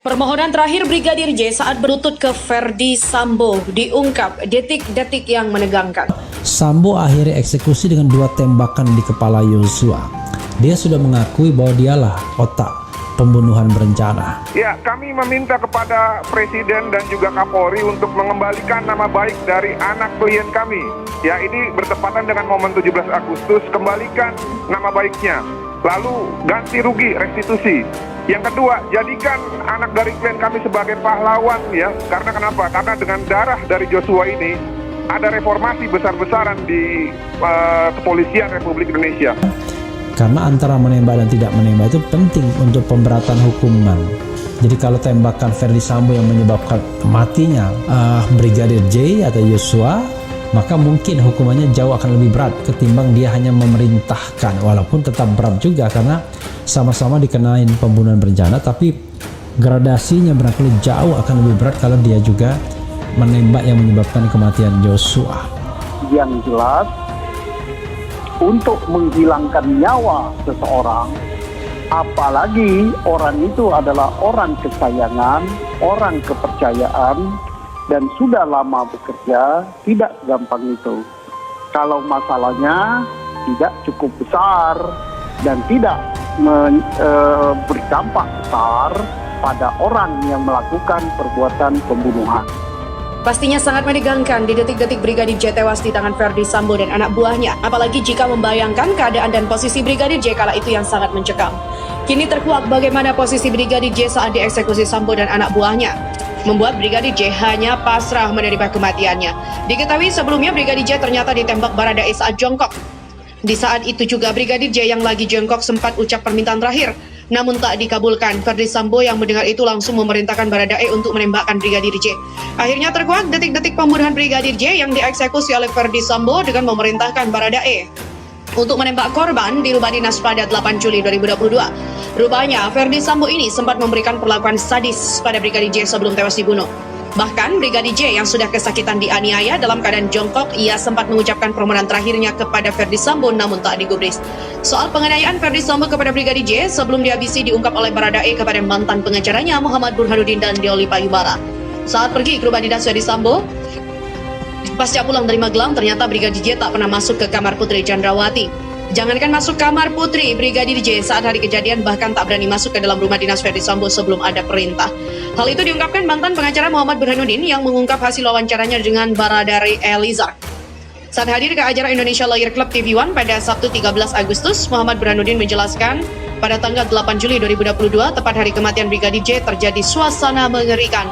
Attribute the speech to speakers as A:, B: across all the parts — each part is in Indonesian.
A: Permohonan terakhir Brigadir J saat berlutut ke Verdi Sambo diungkap detik-detik yang menegangkan.
B: Sambo akhirnya eksekusi dengan 2 tembakan di kepala Yosua. Dia sudah mengakui bahwa dialah otak pembunuhan berencana.
C: Ya, kami meminta kepada Presiden dan juga Kapolri untuk mengembalikan nama baik dari anak klien kami. Ya, ini bertepatan dengan momen 17 Agustus, kembalikan nama baiknya. Lalu ganti rugi, restitusi. Yang kedua, jadikan anak dari klien kami sebagai pahlawan ya. Karena kenapa? Karena dengan darah dari Joshua ini ada reformasi besar-besaran di kepolisian Republik Indonesia.
B: Karena antara menembak dan tidak menembak itu penting untuk pemberatan hukuman. Jadi kalau tembakan Verdi Sambo yang menyebabkan matinya Brigadir J atau Yosua, maka mungkin hukumannya jauh akan lebih berat ketimbang dia hanya memerintahkan. Walaupun tetap berat juga karena sama-sama dikenain pembunuhan berencana, tapi gradasinya barangkali jauh akan lebih berat kalau dia juga menembak yang menyebabkan kematian Joshua.
D: Yang jelas, untuk menghilangkan nyawa seseorang, apalagi orang itu adalah orang kesayangan, orang kepercayaan, dan sudah lama bekerja, tidak gampang itu. Kalau masalahnya tidak cukup besar dan tidak berdampak besar pada orang yang melakukan perbuatan pembunuhan.
A: Pastinya sangat menegangkan di detik-detik Brigadir J tewas di tangan Verdi Sambo dan anak buahnya. Apalagi jika membayangkan keadaan dan posisi Brigadir J kala itu yang sangat mencekam. Kini terkuak bagaimana posisi Brigadir J saat dieksekusi Sambo dan anak buahnya, membuat Brigadir J hanya pasrah menerima kematiannya. Diketahui sebelumnya Brigadir J ternyata ditembak Baradae saat jongkok. Di saat itu juga Brigadir J yang lagi jongkok sempat ucap permintaan terakhir, namun tak dikabulkan. Verdi Sambo yang mendengar itu langsung memerintahkan Baradae untuk menembakkan Brigadir J. Akhirnya terkuak detik-detik pembunuhan Brigadir J yang dieksekusi oleh Verdi Sambo dengan memerintahkan Baradae untuk menembak korban di rumah dinas pada 8 Juli 2022. Rupanya Verdi Sambo ini sempat memberikan perlakuan sadis pada Brigadir J sebelum tewas dibunuh. Bahkan Brigadir J yang sudah kesakitan dianiaya dalam keadaan jongkok, ia sempat mengucapkan permohonan terakhirnya kepada Verdi Sambo namun tak digubris. Soal penganiayaan Verdi Sambo kepada Brigadir J sebelum dihabisi diungkap oleh Baradae kepada mantan pengacaranya Muhammad Burhanuddin dan Deoli Payubara. Saat pergi ke rumah dinas Verdi Sambo, pasca pulang dari Magelang, ternyata Brigadir J tak pernah masuk ke kamar Putri Chandrawati. Jangankan masuk kamar Putri, Brigadir J saat hari kejadian bahkan tak berani masuk ke dalam rumah dinas Verdi Sambo sebelum ada perintah. Hal itu diungkapkan mantan pengacara Muhammad Burhanuddin yang mengungkap hasil wawancaranya dengan Baradae Eliezer. Saat hadir ke acara Indonesia Lawyer Club TV One pada Sabtu 13 Agustus, Muhammad Burhanuddin menjelaskan pada tanggal 8 Juli 2022, tepat hari kematian Brigadir J, terjadi suasana mengerikan.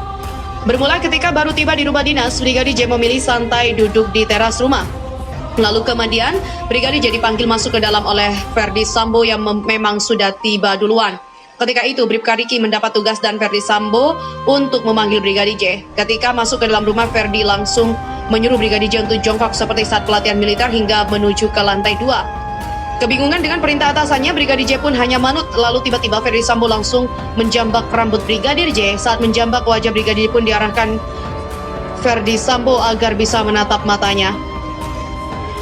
A: Bermula ketika baru tiba di rumah dinas, Brigadir J memilih santai duduk di teras rumah. Lalu kemudian Brigadir J dipanggil masuk ke dalam oleh Verdi Sambo yang memang sudah tiba duluan. Ketika itu Bribka Riki mendapat tugas dan Verdi Sambo untuk memanggil Brigadir J. Ketika masuk ke dalam rumah, Verdi langsung menyuruh Brigadir J untuk jongkok seperti saat pelatihan militer hingga menuju ke lantai 2. Kebingungan dengan perintah atasannya, Brigadir J pun hanya manut. Lalu tiba-tiba Verdi Sambo langsung menjambak rambut Brigadir J. Saat menjambak wajah Brigadir pun diarahkan Verdi Sambo agar bisa menatap matanya.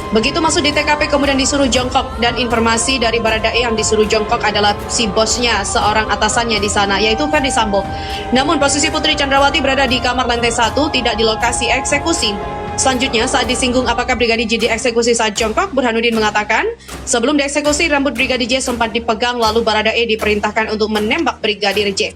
A: Begitu masuk di TKP kemudian disuruh jongkok, dan informasi dari Baradae yang disuruh jongkok adalah si bosnya, seorang atasannya di sana, yaitu Verdi Sambo. Namun posisi Putri Chandrawati berada di kamar lantai 1, tidak di lokasi eksekusi. Selanjutnya saat disinggung apakah Brigadir J dieksekusi saat jongkok, Burhanuddin mengatakan sebelum dieksekusi rambut Brigadir J sempat dipegang, lalu Baradae diperintahkan untuk menembak Brigadir J.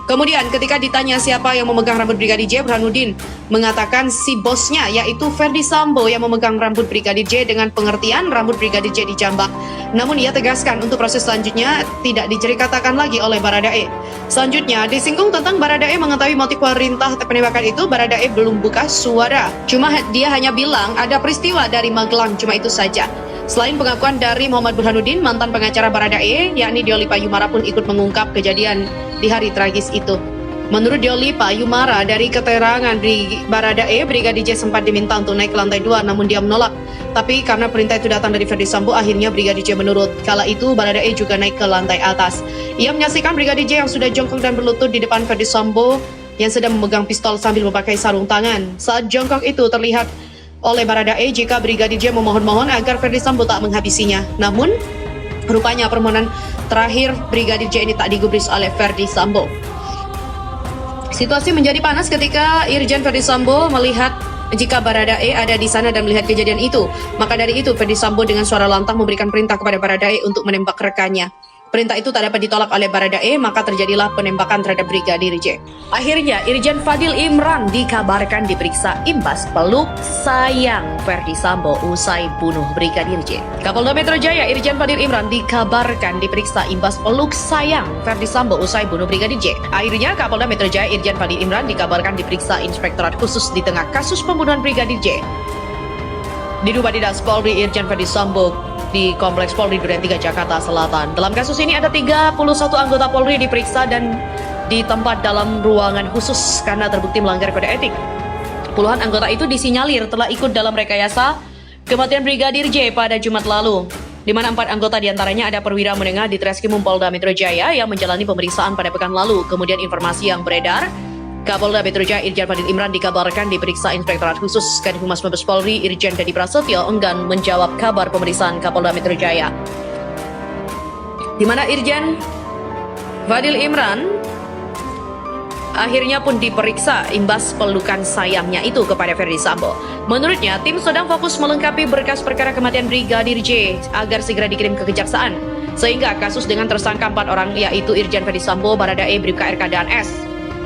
A: Kemudian ketika ditanya siapa yang memegang rambut Brigadir J, Burhanuddin mengatakan si bosnya, yaitu Verdi Sambo yang memegang rambut Brigadir J dengan pengertian rambut Brigadir J dijambak. Namun ia tegaskan untuk proses selanjutnya tidak diceritakan lagi oleh Baradae. Selanjutnya disinggung tentang Baradae mengetahui motif perintah penembakan itu, Baradae belum buka suara. Cuma dia hanya bilang ada peristiwa dari Magelang, cuma itu saja. Selain pengakuan dari Muhammad Burhanuddin, mantan pengacara Baradae, yakni Deoli Payubara pun ikut mengungkap kejadian di hari tragis itu. Menurut Deoli Payubara, dari keterangan Baradae, Brigadir J sempat diminta untuk naik ke lantai 2, namun dia menolak. Tapi karena perintah itu datang dari Verdi Sambo, akhirnya Brigadir J menurut. Kala itu Baradae juga naik ke lantai atas. Ia menyaksikan Brigadir J yang sudah jongkok dan berlutut di depan Verdi Sambo yang sedang memegang pistol sambil memakai sarung tangan. Saat jongkok itu terlihat oleh Baradae jika Brigadir J memohon-mohon agar Verdi Sambo tak menghabisinya. Namun rupanya permohonan terakhir Brigadir J ini tak digubris oleh Verdi Sambo. Situasi menjadi panas ketika Irjen Verdi Sambo melihat jika Baradae ada di sana dan melihat kejadian itu. Maka dari itu Verdi Sambo dengan suara lantang memberikan perintah kepada Baradae untuk menembak rekannya. Perintah itu tak dapat ditolak oleh Baradae, maka terjadilah penembakan terhadap Brigadir J. Akhirnya Irjen Fadil Imran dikabarkan diperiksa imbas peluk sayang Verdi Sambo usai bunuh Brigadir J. Kapolda Metro Jaya Irjen Fadil Imran dikabarkan diperiksa imbas peluk sayang Verdi Sambo usai bunuh Brigadir J. Akhirnya Kapolda Metro Jaya Irjen Fadil Imran dikabarkan diperiksa Inspektorat Khusus di tengah kasus pembunuhan Brigadir J. Di Rumah Dinas Polri Irjen Verdi Sambo di Kompleks Polri Duren 3 Jakarta Selatan. Dalam kasus ini ada 31 anggota Polri diperiksa dan ditempat dalam ruangan khusus karena terbukti melanggar kode etik. Puluhan anggota itu disinyalir telah ikut dalam rekayasa kematian Brigadir J pada Jumat lalu, di mana 4 anggota diantaranya ada perwira menengah di Treskrimum Polda Metro Jaya yang menjalani pemeriksaan pada pekan lalu. Kemudian informasi yang beredar, Kapolda Metro Jaya Irjen Fadil Imran dikabarkan diperiksa Inspektorat Khusus Kadifhumas Mabes Polri Irjen Dedi Prasetyo enggan menjawab kabar pemeriksaan Kapolda Metro Jaya, di mana Irjen Fadil Imran akhirnya pun diperiksa imbas pelukan sayangnya itu kepada Verdi Sambo. Menurutnya, tim sedang fokus melengkapi berkas perkara kematian Brigadir J agar segera dikirim ke kejaksaan, sehingga kasus dengan tersangka 4 orang yaitu Irjen Verdi Sambo, Baradae, Bribka RK, dan S.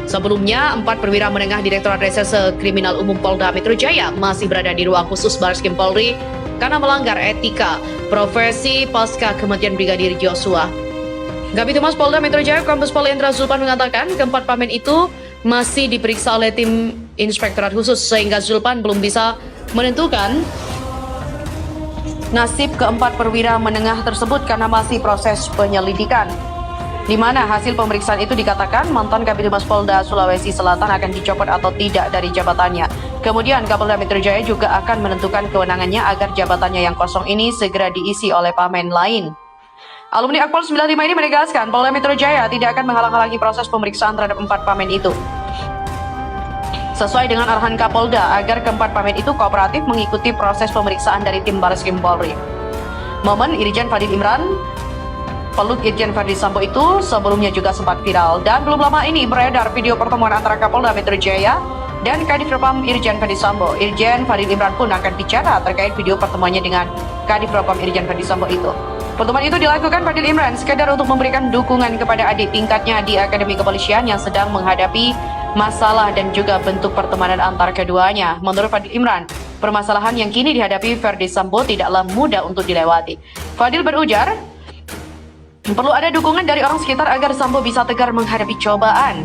A: Sebelumnya, 4 perwira menengah Direktorat Reserse Kriminal Umum Polda Metro Jaya masih berada di ruang khusus Barreskrim Polri karena melanggar etika profesi pasca kematian Brigadir Joshua. Kabid Humas Polda Metro Jaya Kombes Pol Endra Zulpan mengatakan keempat pamen itu masih diperiksa oleh tim Inspektorat Khusus sehingga Zulpan belum bisa menentukan nasib keempat perwira menengah tersebut karena masih proses penyelidikan, di mana hasil pemeriksaan itu dikatakan mantan Kabid Humas Polda Sulawesi Selatan akan dicopot atau tidak dari jabatannya. Kemudian Kapolda Metro Jaya juga akan menentukan kewenangannya agar jabatannya yang kosong ini segera diisi oleh pamen lain. Alumni Akpol 95 ini menegaskan Polda Metro Jaya tidak akan menghalang-halangi proses pemeriksaan terhadap 4 pamen itu, sesuai dengan arahan Kapolda agar keempat pamen itu kooperatif mengikuti proses pemeriksaan dari tim Barreskrim Polri. Momen Irjen Fadil Imran peluk Irjen Verdi Sambo itu sebelumnya juga sempat viral, dan belum lama ini beredar video pertemuan antara Kapolda Metro Jaya dan Kadif Propam Irjen Verdi Sambo. Irjen Fadil Imran pun akan bicara terkait video pertemuannya dengan Kadif Propam Irjen Verdi Sambo itu. Pertemuan itu dilakukan Fadil Imran sekedar untuk memberikan dukungan kepada adik tingkatnya di Akademi Kepolisian yang sedang menghadapi masalah dan juga bentuk pertemanan antar keduanya. Menurut Fadil Imran, permasalahan yang kini dihadapi Verdi Sambo tidaklah mudah untuk dilewati. Fadil berujar, perlu ada dukungan dari orang sekitar agar Sambo bisa tegar menghadapi cobaan.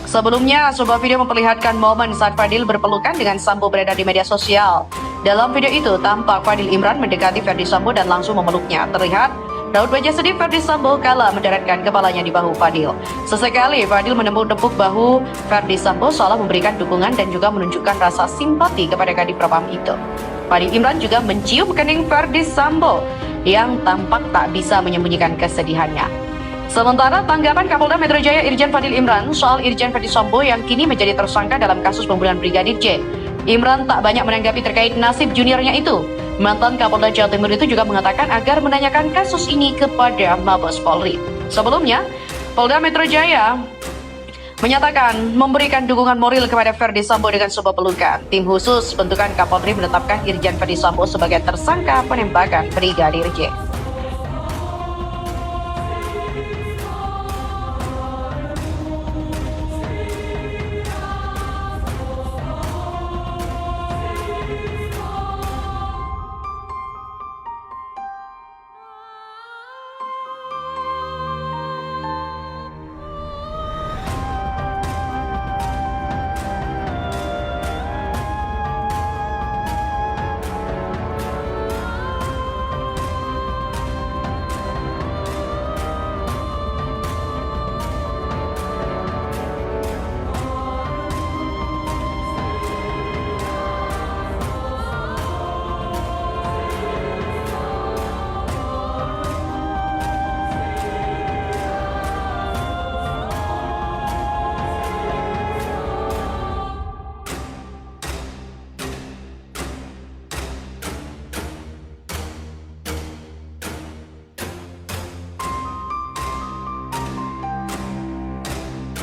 A: Sebelumnya, sebuah video memperlihatkan momen saat Fadil berpelukan dengan Sambo beredar di media sosial. Dalam video itu, tampak Fadil Imran mendekati Verdi Sambo dan langsung memeluknya. Terlihat raut wajah sedih Verdi Sambo kala mendaratkan kepalanya di bahu Fadil. Sesekali Fadil menepuk-nepuk bahu Verdi Sambo seolah memberikan dukungan dan juga menunjukkan rasa simpati kepada Kadif Propam itu. Fadil Imran juga mencium kening Verdi Sambo yang tampak tak bisa menyembunyikan kesedihannya. Sementara tanggapan Kapolda Metro Jaya Irjen Fadil Imran soal Irjen Verdi Sambo yang kini menjadi tersangka dalam kasus pembunuhan Brigadir J. Imran tak banyak menanggapi terkait nasib juniornya itu. Mantan Kapolda Jawa Timur itu juga mengatakan agar menanyakan kasus ini kepada Mabes Polri. Sebelumnya, Polda Metro Jaya menyatakan memberikan dukungan moral kepada Verdi Sambo dengan sebuah pelukan. Tim khusus bentukan Kapolri menetapkan Irjen Verdi Sambo sebagai tersangka penembakan Brigadir J.